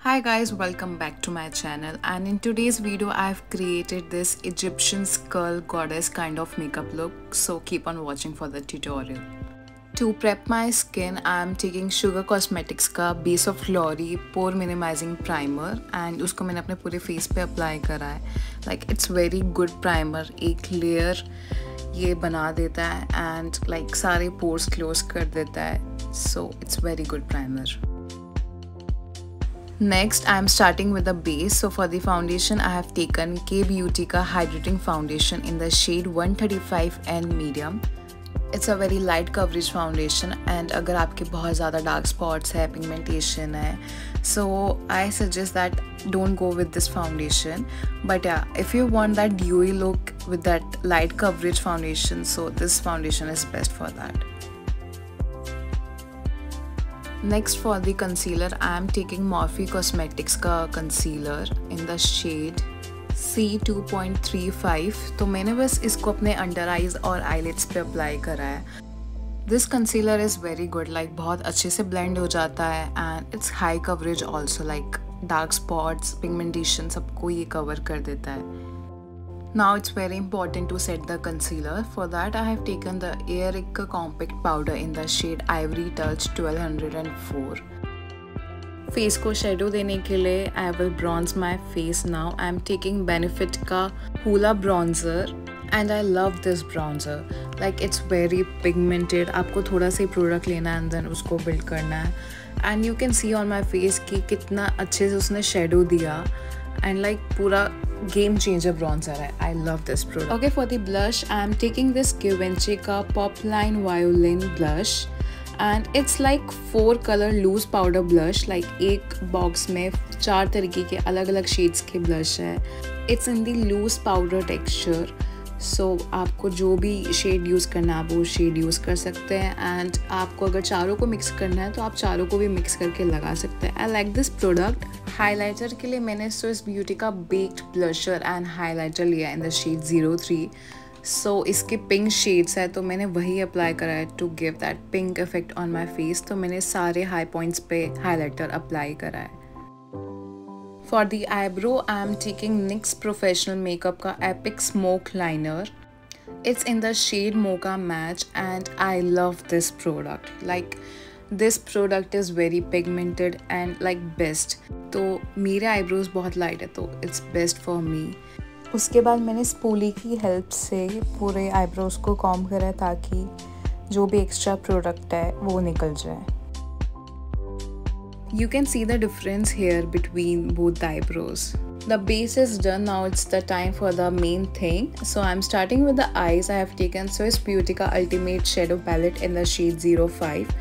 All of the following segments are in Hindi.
Hi guys, welcome back to my channel, and in today's video I have created this Egyptian skull goddess kind of makeup look, so keep on watching for the tutorial. To prep my skin, I am taking Sugar Cosmetics का Base of Glory Pore Minimizing Primer and उसको मैंने अपने पूरे face पे apply करा है. Like it's very good primer, एक layer ये बना देता है and like सारे pores close कर देता है, so it's very good primer. Next, I am starting with the base. So for the foundation, I have taken K Beauty का Hydrating Foundation in the shade 135N Medium. It's a very light coverage foundation and अगर आपके बहुत ज़्यादा dark spots है, pigmentation है, so I suggest that don't go with this foundation. But yeah, if you want that dewy look with that light coverage foundation, so this foundation is best for that. Next for the concealer, I am taking Morphe Cosmetics का concealer in the shade C2.35. तो मैंने बस इसको अपने अंडर आइज और आईलिड्स पे अप्लाई करा है. This concealer is very good, like बहुत अच्छे से blend हो जाता है and it's high coverage also, like dark spots, pigmentation सबको ये cover कर देता है. Now it's very important to set the concealer. For that I have taken the Airwick Compact Powder in the shade Ivory Touch 1204. Face को shadow देने के लिए I will bronze my face now. I am taking Benefit का Hoola Bronzer and I love this bronzer. Like it's very pigmented. आपको थोड़ा सा product लेना है and then उसको build करना है. And you can see on my face कि कितना अच्छे से उसने shadow दिया and like पूरा game changer bronzer hai. I love this product. Okay, for the blush, I am taking this Givenchy ka Pop Line Violin blush and it's like 4 color loose powder blush. Like एक box में 4 तरीके के अलग-अलग shades के blush है. It's in the loose powder texture. So आपको जो भी shade use करना है आप वो shade use कर सकते हैं and आपको अगर चारों को mix करना है तो आप चारों को भी mix करके लगा सकते हैं. I like this product. Highlighter के लिए मैंने स्विस ब्यूटी का बेक्ड ब्लशर एंड हाइलाइटर लिया इन द शेड 03. सो इसके पिंक शेड्स है तो मैंने वही अप्लाई करा है to give that pink effect on my face. तो मैंने सारे हाई पॉइंट्स पे हाइलाइटर अप्लाई करा है. For the eyebrow I am taking NYX professional makeup का epic smoke liner. It's in the shade Mocha Match and I love this product. Like this product is very pigmented and like best. तो मेरे eyebrows बहुत light है तो it's best for me. उसके बाद मैंने स्पूली की हेल्प से पूरे eyebrows को कॉम्ब करा ताकि जो भी एक्स्ट्रा प्रोडक्ट है वो निकल जाए. You can see the difference here between both the eyebrows. The base is done. Now it's the time for the main thing. So I'm starting with the eyes. I have taken Swiss Beauty का Ultimate Shadow Palette in the shade 05.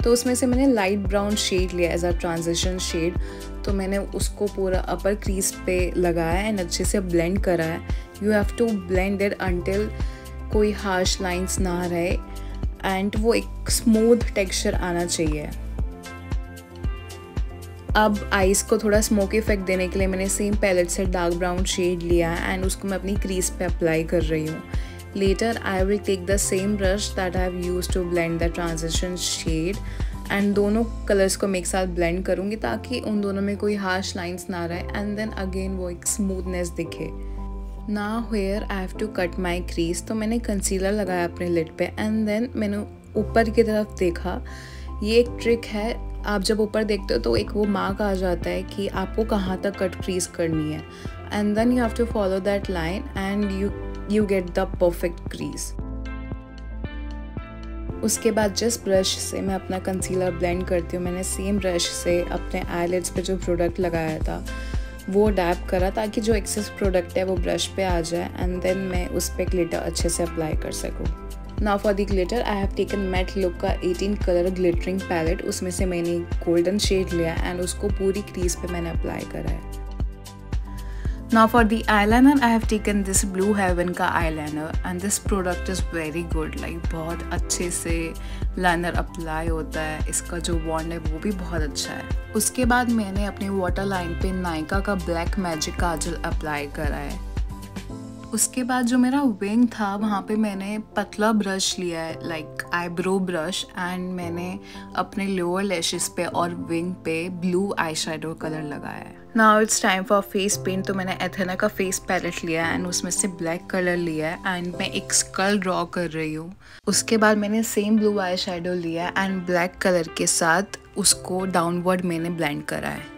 तो उसमें से मैंने light brown shade लिया as a transition shade. तो मैंने उसको पूरा upper crease पे लगाया and अच्छे से blend करा है. You have to blend it until कोई harsh lines ना रहे and वो एक smooth texture आना चाहिए. अब आइज को थोड़ा स्मोकी इफेक्ट देने के लिए मैंने सेम पैलेट से डार्क ब्राउन शेड लिया एंड उसको मैं अपनी क्रीज पे अप्लाई कर रही हूँ. Later I will take the same brush that I have used to blend the transition shade and दोनों कलर्स को मैं एक साथ ब्लेंड करूँगी ताकि उन दोनों में कोई हार्श लाइंस ना रहे एंड देन अगेन वो एक स्मूथनेस दिखे. Now here I have to cut my crease. तो मैंने कंसीलर लगाया अपने लिड पे एंड देन मैंने ऊपर की तरफ देखा. ये एक ट्रिक है, आप जब ऊपर देखते हो तो एक वो मार्क आ जाता है कि आपको कहाँ तक कट क्रीज करनी है and then you have to follow that line and you get the perfect crease. उसके बाद जिस ब्रश से मैं अपना कंसीलर ब्लेंड करती हूँ मैंने सेम ब्रश से अपने आईलिड्स पे जो प्रोडक्ट लगाया था वो डैप करा ताकि जो एक्सेस प्रोडक्ट है वो ब्रश पे आ जाए एंड देन मैं उस पर ग्लिटर अच्छे से अप्लाई कर सकूँ. Now for the glitter, I have taken Matte Look का 18 color glittering palette. उसमें से मैंने golden shade लिया and उसको पूरी crease पे मैंने apply करा है. Now for the eyeliner, I have taken this Blue Heaven का eyeliner and this product is very good. Like बहुत अच्छे से liner apply होता है. इसका जो wand है वो भी बहुत अच्छा है. उसके बाद मैंने अपने waterline पे Nykaa का Black Magic काजल apply करा है. उसके बाद जो मेरा विंग था वहाँ पे मैंने पतला ब्रश लिया है, लाइक आईब्रो ब्रश, एंड मैंने अपने लोअर लैशेस पे और विंग पे ब्लू आई शेडो कलर लगाया है। Now it's time for face paint. तो मैंने एथेना का फेस पैलेट लिया है एंड उसमें से ब्लैक कलर लिया है एंड मैं एक स्कल ड्रॉ कर रही हूँ। उसके बाद मैंने सेम ब्लू आई शेडो लिया है एंड ब्लैक कलर के साथ उसको डाउनवर्ड मैंने ब्लेंड करा है।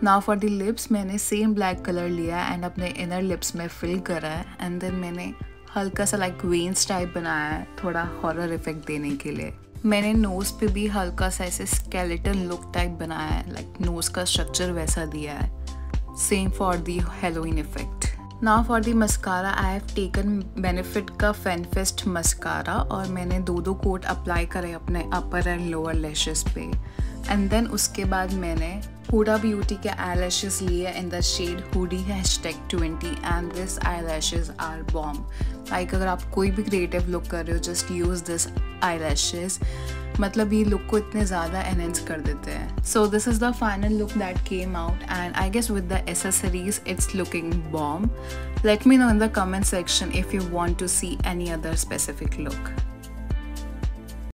नाउ फॉर द लिप्स मैंने सेम ब्लैक कलर लिया है एंड अपने इनर लिप्स में फिल करा है एंड देन मैंने हल्का सा लाइक वेन्स टाइप बनाया है थोड़ा हॉरर इफेक्ट देने के लिए। मैंने नोज़ पे भी हल्का सा ऐसे स्केलेटन लुक टाइप बनाया है, लाइक नोज़ का स्ट्रक्चर वैसा दिया है। Same for the Halloween effect. Now for the mascara I have taken Benefit का फैनफेस्ट मस्कारा और मैंने 2 कोट अप्लाई करे अपने अपर एंड लोअर लैशेस पे एंड देन उसके बाद मैंने हुडा ब्यूटी के आई लैशेस लिए in the shade Hoodie #20 and this eyelashes are bomb. Like अगर आप कोई भी क्रिएटिव लुक कर रहे हो just use this eyelashes, मतलब ये लुक को इतने ज़्यादा एनहेंस कर देते हैं। So this is the final look that came out and I guess with the accessories it's looking bomb. Let me know in the comment section if you want to see any other specific look.